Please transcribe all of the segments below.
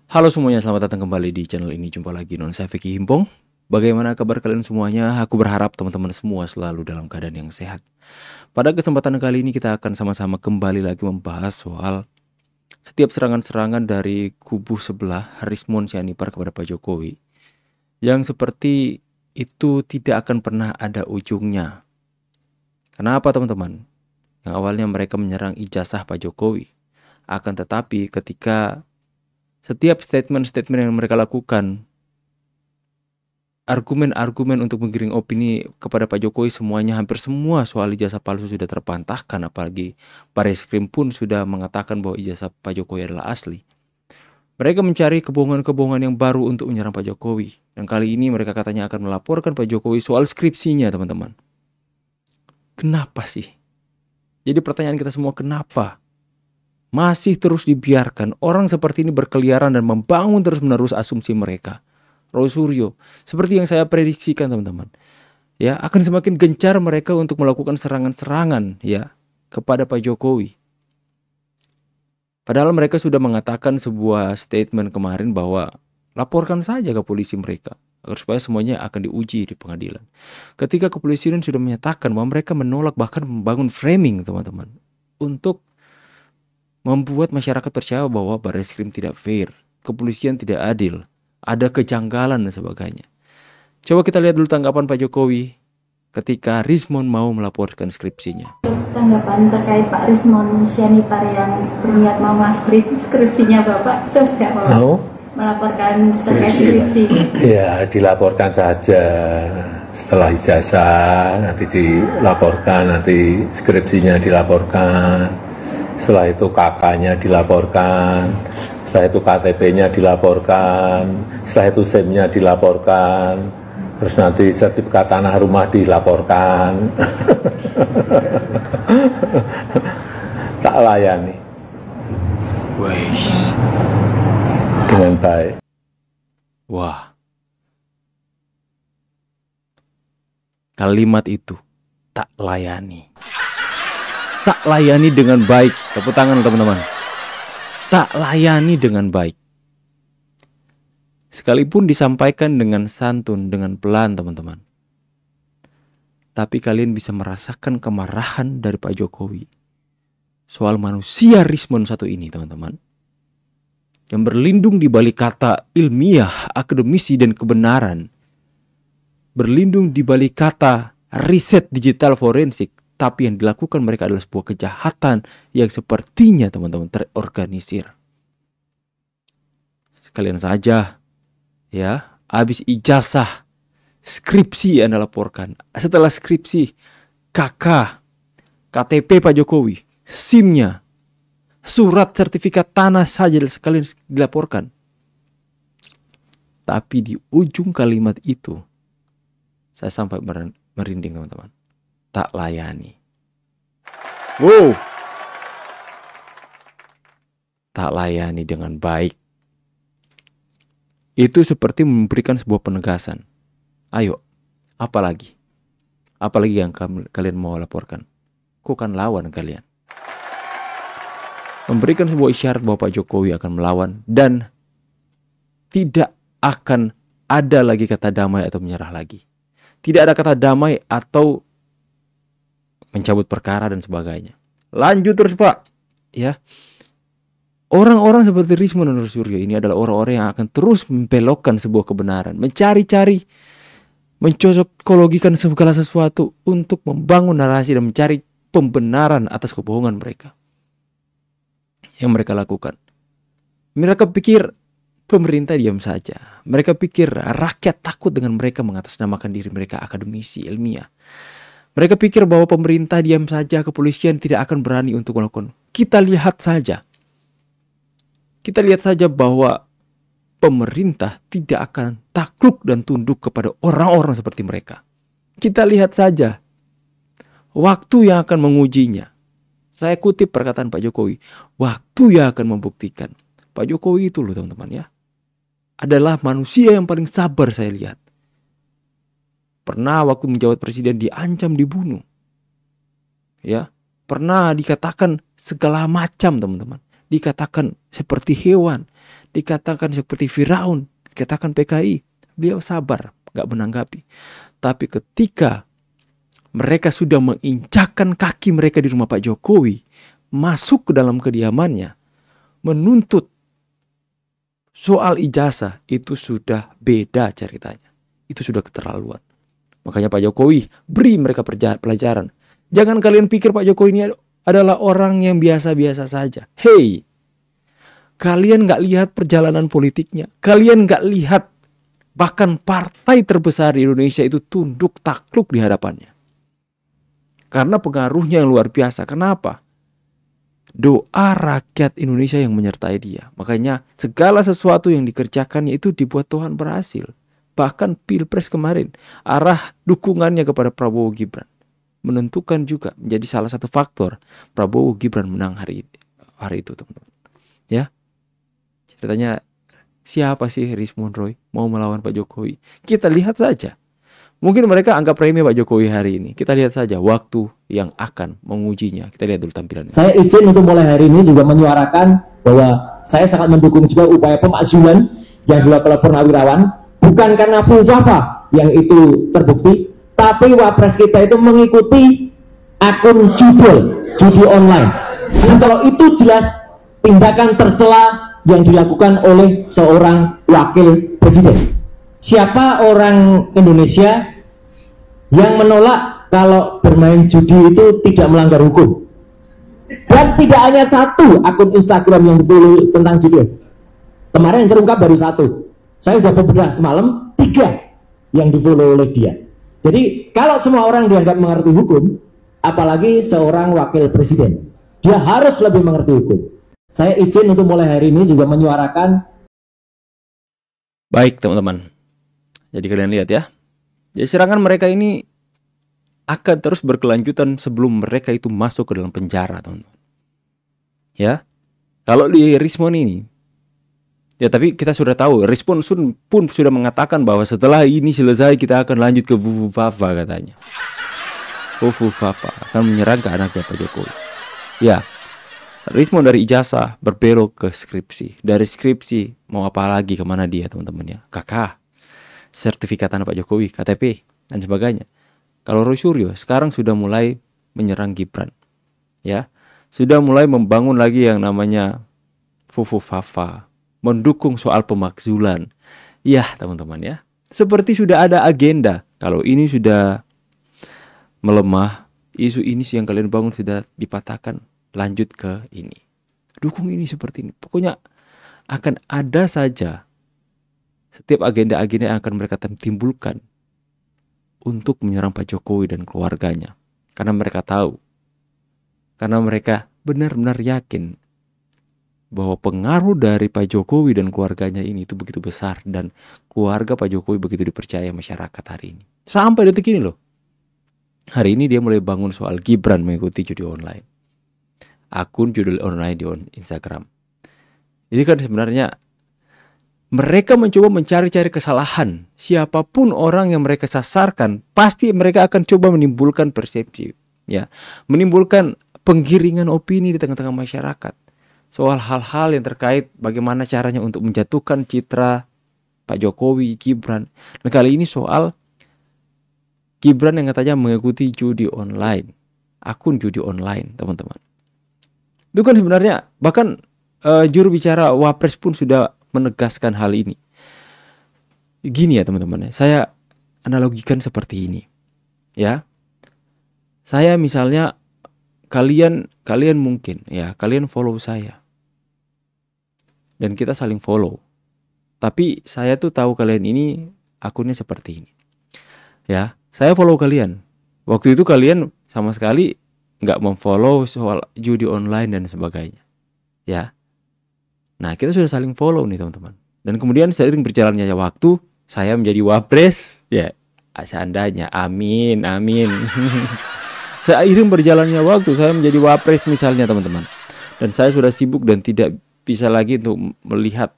Halo semuanya, selamat datang kembali di channel ini. Jumpa lagi dengan saya Vicky Himpong. Bagaimana kabar kalian semuanya? Aku berharap teman-teman semua selalu dalam keadaan yang sehat. Pada kesempatan kali ini kita akan sama-sama kembali lagi membahas soal setiap serangan-serangan dari kubu sebelah Rismon Sianipar kepada Pak Jokowi, yang seperti itu tidak akan pernah ada ujungnya. Kenapa teman-teman? Yang awalnya mereka menyerang ijazah Pak Jokowi, akan tetapi ketika setiap statement-statement yang mereka lakukan, argumen-argumen untuk menggiring opini kepada Pak Jokowi, semuanya hampir semua soal ijazah palsu sudah terpantahkan. Apalagi Barreskrim pun sudah mengatakan bahwa ijazah Pak Jokowi adalah asli. Mereka mencari kebohongan-kebohongan yang baru untuk menyerang Pak Jokowi. Dan kali ini mereka katanya akan melaporkan Pak Jokowi soal skripsinya, teman-teman. Kenapa sih? Jadi pertanyaan kita semua, kenapa masih terus dibiarkan orang seperti ini berkeliaran dan membangun terus-menerus asumsi mereka? Roy Suryo, seperti yang saya prediksikan teman-teman, ya, akan semakin gencar mereka untuk melakukan serangan-serangan ya kepada Pak Jokowi. Padahal mereka sudah mengatakan sebuah statement kemarin bahwa laporkan saja ke polisi mereka agar supaya semuanya akan diuji di pengadilan. Ketika kepolisian sudah menyatakan bahwa mereka menolak, bahkan membangun framing teman-teman untuk membuat masyarakat percaya bahwa Barreskrim tidak fair, kepolisian tidak adil, ada kejanggalan dan sebagainya. Coba kita lihat dulu tanggapan Pak Jokowi ketika Rismon mau melaporkan skripsinya. Tanggapan terkait Pak Rismon Sianipar yang berniat mau melaporkan skripsinya Bapak, sudah mau melaporkan terkait skripsi? Ya, dilaporkan saja. Setelah ijazah nanti dilaporkan, nanti skripsinya dilaporkan. Setelah itu kakaknya dilaporkan, setelah itu KTP-nya dilaporkan, setelah itu SIM-nya dilaporkan, terus nanti sertifikat tanah rumah dilaporkan. Tak layani dengan baik. Wah, kalimat itu, tak layani. Tak layani dengan baik. Tepuk tangan teman-teman. Tak layani dengan baik. Sekalipun disampaikan dengan santun, dengan pelan teman-teman, tapi kalian bisa merasakan kemarahan dari Pak Jokowi soal manusia Rismon satu ini teman-teman, yang berlindung di balik kata ilmiah, akademisi, dan kebenaran, berlindung di balik kata riset digital forensik. Tapi yang dilakukan mereka adalah sebuah kejahatan yang sepertinya teman-teman terorganisir. Sekalian saja ya, habis ijazah, skripsi Anda laporkan. Setelah skripsi, KTP Pak Jokowi, SIM-nya, surat sertifikat tanah saja sekalian dilaporkan. Tapi di ujung kalimat itu saya sampai merinding teman-teman. Tak layani. Wow. Tak layani dengan baik. Itu seperti memberikan sebuah penegasan. Ayo, apalagi? Apalagi yang kalian mau laporkan? Aku akan lawan kalian. Memberikan sebuah isyarat bahwa Pak Jokowi akan melawan dan tidak akan ada lagi kata damai atau menyerah lagi. Tidak ada kata damai atau mencabut perkara dan sebagainya. Lanjut terus Pak. Ya. Orang-orang seperti Rismon dan Suryo ini adalah orang-orang yang akan terus membelokkan sebuah kebenaran, mencari-cari, mencocokologikan segala sesuatu untuk membangun narasi dan mencari pembenaran atas kebohongan mereka yang mereka lakukan. Mereka pikir pemerintah diam saja. Mereka pikir rakyat takut dengan mereka mengatasnamakan diri mereka akademisi, ilmiah. Mereka pikir bahwa pemerintah diam saja, kepolisian tidak akan berani untuk melakukan. Kita lihat saja bahwa pemerintah tidak akan takluk dan tunduk kepada orang-orang seperti mereka. Kita lihat saja waktu yang akan mengujinya. Saya kutip perkataan Pak Jokowi, waktu yang akan membuktikan. Pak Jokowi itu loh teman-teman ya, adalah manusia yang paling sabar saya lihat. Pernah waktu menjabat presiden diancam dibunuh. Ya, pernah dikatakan segala macam teman-teman. Dikatakan seperti hewan. dikatakan seperti Firaun, dikatakan PKI, beliau sabar, gak menanggapi. Tapi ketika mereka sudah menginjakkan kaki mereka di rumah Pak Jokowi, masuk ke dalam kediamannya, menuntut soal ijazah, itu sudah beda ceritanya. Itu sudah keterlaluan. Makanya Pak Jokowi beri mereka pelajaran. Jangan kalian pikir Pak Jokowi ini adalah orang yang biasa-biasa saja. Hey, kalian gak lihat perjalanan politiknya. Kalian gak lihat bahkan partai terbesar di Indonesia itu tunduk takluk di hadapannya. Karena pengaruhnya yang luar biasa. Kenapa? Doa rakyat Indonesia yang menyertai dia. Makanya segala sesuatu yang dikerjakannya itu dibuat Tuhan berhasil. Bahkan Pilpres kemarin, arah dukungannya kepada Prabowo Gibran menentukan juga menjadi salah satu faktor Prabowo Gibran menang hari itu, teman-teman. Ya, ceritanya siapa sih Rismon Roy mau melawan Pak Jokowi? Kita lihat saja. Mungkin mereka anggap remeh Pak Jokowi hari ini. Kita lihat saja waktu yang akan mengujinya. Kita lihat dulu tampilannya. Saya izin untuk mulai hari ini juga menyuarakan bahwa saya sangat mendukung juga upaya pemakzulan yang dilakukan oleh Purnawirawan. Bukan karena fulfafa yang itu terbukti, tapi wapres kita itu mengikuti akun judi online. Nah, kalau itu jelas tindakan tercela yang dilakukan oleh seorang wakil presiden. Siapa orang Indonesia yang menolak kalau bermain judi itu tidak melanggar hukum? Dan tidak hanya satu akun Instagram yang ditulis tentang judi. Kemarin yang terungkap baru satu. Saya sudah beberapa semalam 3 yang di-follow oleh dia. Jadi kalau semua orang dianggap mengerti hukum, apalagi seorang wakil presiden, dia harus lebih mengerti hukum. Saya izin untuk mulai hari ini juga menyuarakan. Baik teman-teman, jadi kalian lihat ya. Jadi serangan mereka ini akan terus berkelanjutan sebelum mereka itu masuk ke dalam penjara, teman-teman. Ya, kalau di Rismon ini, ya tapi kita sudah tahu, Rismon pun sudah mengatakan bahwa setelah ini selesai kita akan lanjut ke Fufufafa katanya. Fufufafa akan menyerang ke anaknya Pak Jokowi. Ya, Rismon dari ijazah berbelok ke skripsi. Dari skripsi mau apa lagi, kemana dia teman-teman ya? KK, sertifikat anak Pak Jokowi, KTP dan sebagainya. Kalau Roy Suryo sekarang sudah mulai menyerang Gibran, ya, sudah mulai membangun lagi yang namanya Fufufafa, mendukung soal pemakzulan. Ya teman-teman ya, seperti sudah ada agenda. Kalau ini sudah melemah, isu ini yang kalian bangun sudah dipatahkan, lanjut ke ini, dukung ini seperti ini. Pokoknya akan ada saja setiap agenda-agenda yang akan mereka timbulkan untuk menyerang Pak Jokowi dan keluarganya. Karena mereka tahu, karena mereka benar-benar yakin bahwa pengaruh dari Pak Jokowi dan keluarganya ini itu begitu besar, dan keluarga Pak Jokowi begitu dipercaya masyarakat hari ini. Sampai detik ini loh, hari ini dia mulai bangun soal Gibran mengikuti judi online, akun judi online di Instagram. Jadi kan sebenarnya mereka mencoba mencari-cari kesalahan. Siapapun orang yang mereka sasarkan, pasti mereka akan coba menimbulkan persepsi, ya, menimbulkan penggiringan opini di tengah-tengah masyarakat soal hal-hal yang terkait bagaimana caranya untuk menjatuhkan citra Pak Jokowi, Gibran. Dan kali ini soal Gibran yang katanya mengikuti judi online, akun judi online, teman-teman. Itu kan sebenarnya bahkan juru bicara Wapres pun sudah menegaskan hal ini. Gini ya teman-teman, saya analogikan seperti ini. Ya, saya misalnya kalian mungkin ya, kalian follow saya dan kita saling follow, tapi saya tuh tahu kalian ini akunnya seperti ini. Ya, saya follow kalian. Waktu itu kalian sama sekali nggak memfollow soal judi online dan sebagainya. Ya, nah kita sudah saling follow nih teman-teman. Dan kemudian seiring berjalannya waktu, saya menjadi Wapres. Ya, seandainya, amin. Seiring berjalannya waktu, saya menjadi Wapres misalnya teman-teman, dan saya sudah sibuk dan tidak bisa lagi untuk melihat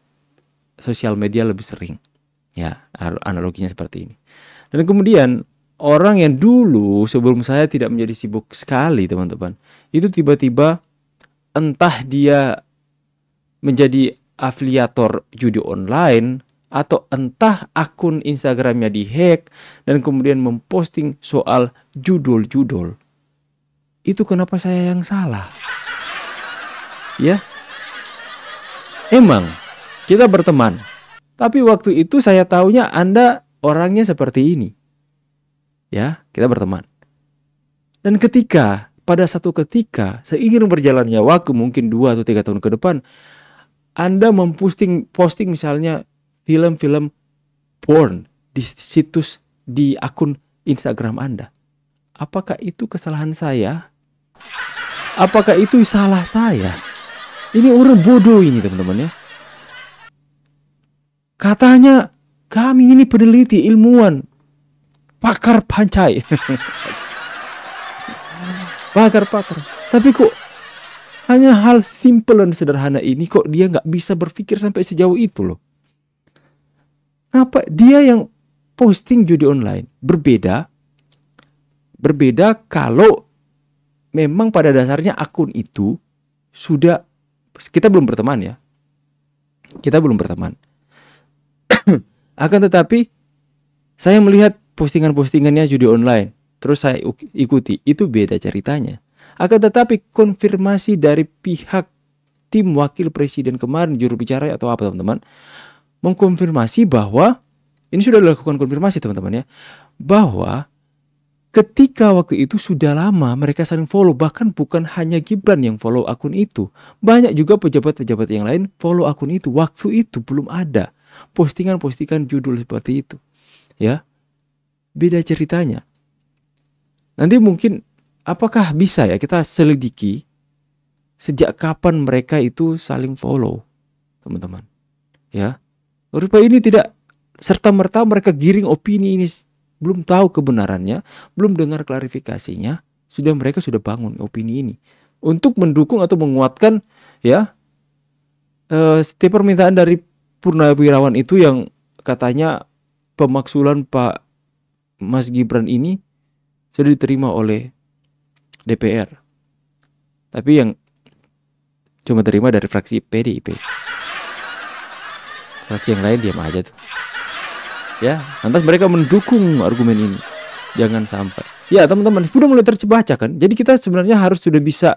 sosial media lebih sering. Ya, analoginya seperti ini. Dan kemudian orang yang dulu sebelum saya tidak menjadi sibuk sekali teman-teman, itu tiba-tiba entah dia menjadi afiliator judi online, atau entah akun Instagramnya dihack dan kemudian memposting soal judul-judul. Itu kenapa saya yang salah? Ya, emang kita berteman, tapi waktu itu saya taunya Anda orangnya seperti ini. Ya, kita berteman. Dan pada satu ketika, seiring berjalannya waktu, mungkin 2 atau 3 tahun ke depan, Anda posting misalnya film-film porn di situs, di akun Instagram Anda. Apakah itu kesalahan saya? Apakah itu salah saya? Ini orang bodoh ini, teman-teman ya. Katanya kami ini peneliti, ilmuwan, pakar pancai. Pakar-pakar. Tapi kok hanya hal simple dan sederhana ini kok dia nggak bisa berpikir sampai sejauh itu loh. Apa dia yang posting judi online? Berbeda kalau memang pada dasarnya akun itu sudah, kita belum berteman ya. Kita belum berteman. Akan tetapi saya melihat postingan-postingannya judi online, terus saya ikuti, itu beda ceritanya. Akan tetapi konfirmasi dari pihak tim wakil presiden kemarin, juru bicara atau apa teman-teman, mengkonfirmasi bahwa ini sudah dilakukan konfirmasi teman-teman ya, bahwa ketika waktu itu sudah lama mereka saling follow. Bahkan bukan hanya Gibran yang follow akun itu, banyak juga pejabat-pejabat yang lain follow akun itu. Waktu itu belum ada postingan-postingan judul seperti itu ya. Beda ceritanya. Nanti mungkin apakah bisa ya kita selidiki sejak kapan mereka itu saling follow teman-teman ya. Rupanya ini tidak serta-merta mereka giring opini ini, belum tahu kebenarannya, belum dengar klarifikasinya, mereka sudah bangun opini ini untuk mendukung atau menguatkan ya setiap permintaan dari Purnawirawan itu yang katanya pemaksulan Pak Mas Gibran ini sudah diterima oleh DPR, tapi yang cuma terima dari fraksi PDIP. Fraksi yang lain diam aja tuh. Ya, lantas mereka mendukung argumen ini. Jangan sampai. Ya, teman-teman, sudah mulai terbaca kan? Jadi kita sebenarnya harus sudah bisa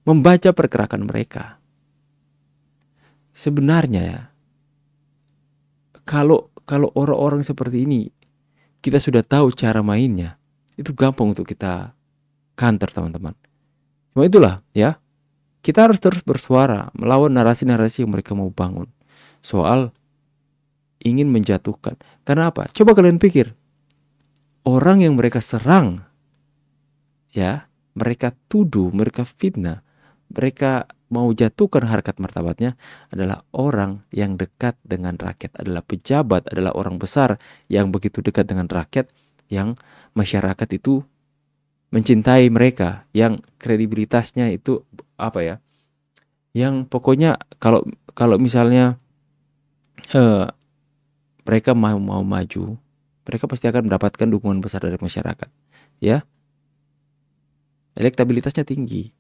membaca pergerakan mereka. Sebenarnya ya, kalau orang-orang seperti ini kita sudah tahu cara mainnya, itu gampang untuk kita counter, teman-teman. Cuma itulah ya, kita harus terus bersuara melawan narasi-narasi yang mereka mau bangun soal ingin menjatuhkan. Karena apa? Coba kalian pikir, orang yang mereka serang ya, mereka tuduh, mereka fitnah, mereka mau jatuhkan harkat martabatnya adalah orang yang dekat dengan rakyat, adalah pejabat, adalah orang besar yang begitu dekat dengan rakyat, yang masyarakat itu mencintai mereka, yang kredibilitasnya itu apa ya, yang pokoknya kalau misalnya mereka mau maju, mereka pasti akan mendapatkan dukungan besar dari masyarakat ya. Elektabilitasnya tinggi,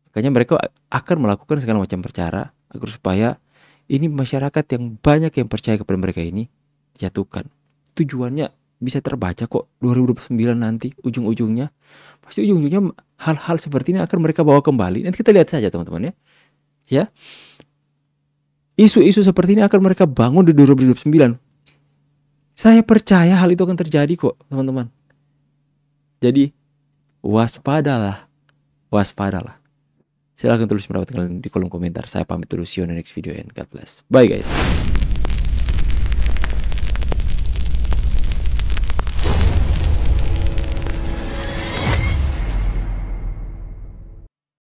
makanya mereka akan melakukan segala macam cara agar supaya ini masyarakat yang banyak yang percaya kepada mereka ini dijatuhkan. Tujuannya bisa terbaca kok 2029 nanti, ujung-ujungnya pasti ujung-ujungnya hal-hal seperti ini akan mereka bawa kembali. Nanti kita lihat saja teman-teman ya. Isu-isu seperti ini akan mereka bangun di 2029. Saya percaya hal itu akan terjadi kok teman-teman. Jadi waspadalah. Silahkan tulis pendapat kalian di kolom komentar. Saya pamit dulu, see you in the next video and God bless. Bye guys.